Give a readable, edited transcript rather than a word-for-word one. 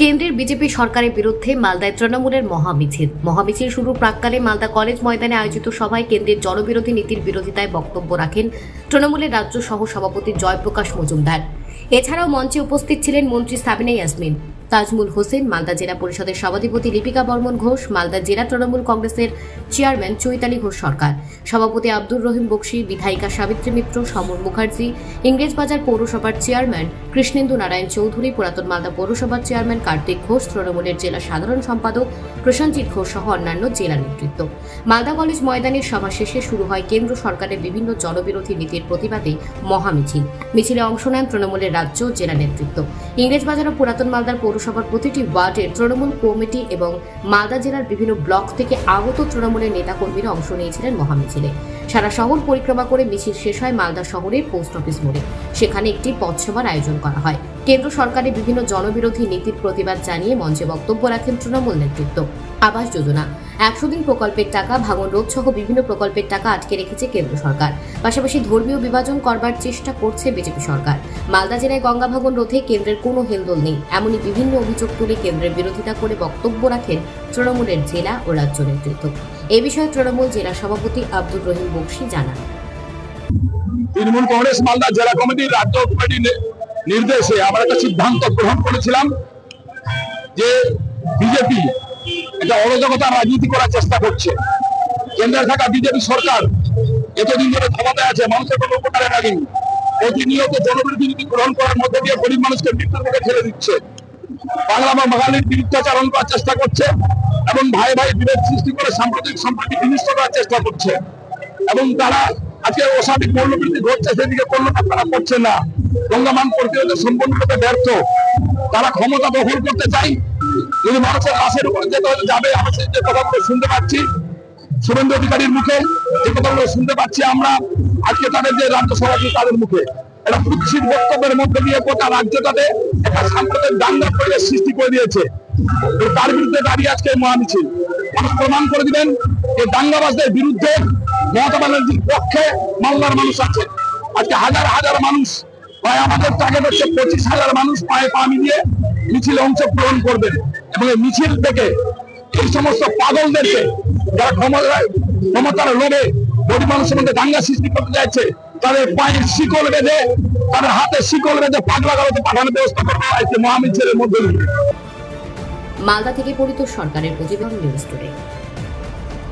কেন্দ্রের বিজেপি সরকারের বিরুদ্ধে মালদায় তৃণমূলের মহামিছিল শুরুর প্রাক্কালে মালদা কলেজ ময়দানে আয়োজিত সভায় কেন্দ্রের জনবিরোধী নীতির বিরোধিতায় বক্তব্য রাখেন তৃণমূলের রাজ্য সহ সভাপতি জয়প্রকাশ মজুমদার। এছাড়াও মঞ্চে উপস্থিত ছিলেন মন্ত্রী সাবিনা ইয়াসমিন, তাজমুল হোসেন, মালদা জেলা পরিষদের সভাধিপতি লিপিকা বর্মন ঘোষ, মালদা জেলা তৃণমূল কংগ্রেসের চেয়ারম্যান চৈতালি ঘোষ সরকার, সভাপতি আব্দুর রহিম বক্সি, বিধায়িকা সাবিত্রী মিত্র, সমর মুখার্জি, ইংরেজবাজার পৌরসভার চেয়ারম্যান কৃষ্ণেন্দু নারায়ণ চৌধুরী, পুরাতন মালদা পৌরসভার চেয়ারম্যান কার্তিক ঘোষ, তৃণমূলের জেলা সাধারণ সম্পাদক প্রসেনজিৎ ঘোষ সহ অন্যান্য জেলা নেতৃত্ব। মালদা কলেজ ময়দানের সভা শেষে শুরু হয় কেন্দ্র সরকারের বিভিন্ন জনবিরোধী নীতির প্রতিবাদে মহামিছিল। মিছিলে অংশ নেন তৃণমূলের রাজ্য জেলা নেতৃত্ব। ইংরেজবাজার ও পুরাতন মালদার পৌরসভার প্রতিটি ওয়ার্ডের তৃণমূল কমিটি এবং মালদা জেলার বিভিন্ন ব্লক থেকে আগত তৃণমূলের নেতাকর্মীরা অংশ নিয়েছিলেন মহামিছিলে। সারা শহর পরিক্রমা করে মিছিল শেষ হয় মালদা শহরের পোস্ট অফিস মোড়ে। সেখানে একটি পথসভার আয়োজন করা হয়। কেন্দ্র সরকারের বিভিন্ন জনবিরোধী নীতির প্রতিবাদ জানিয়ে মঞ্চে বক্তব্য রাখেন তৃণমূল নেতৃত্ব। আবাস যোজনা, 100 দিন প্রকল্পের টাকা, ভাঙন রোধ সহ বিভিন্ন প্রকল্পের টাকা আটকে রেখেছে কেন্দ্র সরকার। পাশাপাশি ধর্মীয় বিভাজন করবার চেষ্টা করছে বিজেপি সরকার। মালদা জেলায় গঙ্গা ভাঙন রোধে কেন্দ্রের কোনো হেলদোল নেই, এমনই বিভিন্ন অভিযোগ তুলে কেন্দ্রের বিরোধিতা করে বক্তব্য রাখেন তৃণমূলের জেলা ও রাজ্য নেতৃত্ব। এ বিষয়ে তৃণমূল জেলা সভাপতি আব্দুর রহিম বক্সি জানান, তৃণমূল কংগ্রেস মালদা জেলা কমিটির রাজ্য কমিটির নির্দেশে আমরা একটা সিদ্ধান্ত গ্রহণ করেছিলাম যে বিজেপি একটা অরাজকতা রাজনীতি করার চেষ্টা করছে। কেন্দ্রে থাকা বিজেপি সরকার এতদিন ধরে ক্ষমতায় আছে, মানুষের কোনো উপকারে লাগেনি। প্রতিনিয়ত জনবিরোধী নীতি গ্রহণ করার মধ্যে দিয়ে গরিব মানুষকে মৃত্যুর মুখে ঠেলে দিচ্ছে। বাংলা বা বাঙালির বিরুদ্ধাচারণ করার চেষ্টা করছে এবং ভাই ভাই বিরোধ সৃষ্টি করে সাম্প্রদায়িক সম্প্রীতি বিনষ্ট করার চেষ্টা করছে। এবং তারা আজকে অস্বাভাবিক মূল্যবৃদ্ধি ঘটছে, সেদিকে কর্ণপাত তারা করছে না। গঙ্গামান প্রতিরোধে সম্পূর্ণরূপে ব্যর্থ। তারা ক্ষমতা দখল করতে চাই। যদি মানুষের লাশের উপর যেতে হলে যাবে। আমি যে কথাগুলো শুনতে পাচ্ছি শুভেন্দু অধিকারীর মুখে, যে কথাগুলো শুনতে পাচ্ছি আমরা আজকে তাদের যে রাজ্য সভাপতি তাদের মুখে, একটা কুৎসিত বক্তব্যের মধ্যে দিয়ে গোটা রাজ্যটাতে একটা সাম্প্রদায়িক দাঙ্গা পরিবেশ সৃষ্টি করে দিয়েছে। তার বিরুদ্ধে দাঁড়িয়ে আজকে মহামিছিল। মানুষ প্রমাণ করে দিবেন যে দাঙ্গাবাজদের বিরুদ্ধে মমতা ব্যানার্জির পক্ষে মালদার মানুষ আছে। আজকে হাজার হাজার মানুষ, প্রায় আমাদের টার্গেট হচ্ছে 25,000 মানুষ পায়ে পা মিলিয়ে মিছিলে অংশগ্রহণ করবেন। এবং এই মিছিল থেকে এই সমস্ত পাগলদেরকে, যারা ক্ষমতার লোভে গরিব মানুষের মধ্যে দাঙ্গা সৃষ্টি করতে চাইছে, তাদের পায়ে শিকল বেঁধে, তাদের হাতে শিকল বেঁধে পাগলা গারদে পাঠানোর ব্যবস্থা করতে হয়েছে মহামিছিলের মধ্যে দিয়ে। মালদা থেকে পরিতোষ সরকারের প্রতিবেদন, নিউজ টুডে।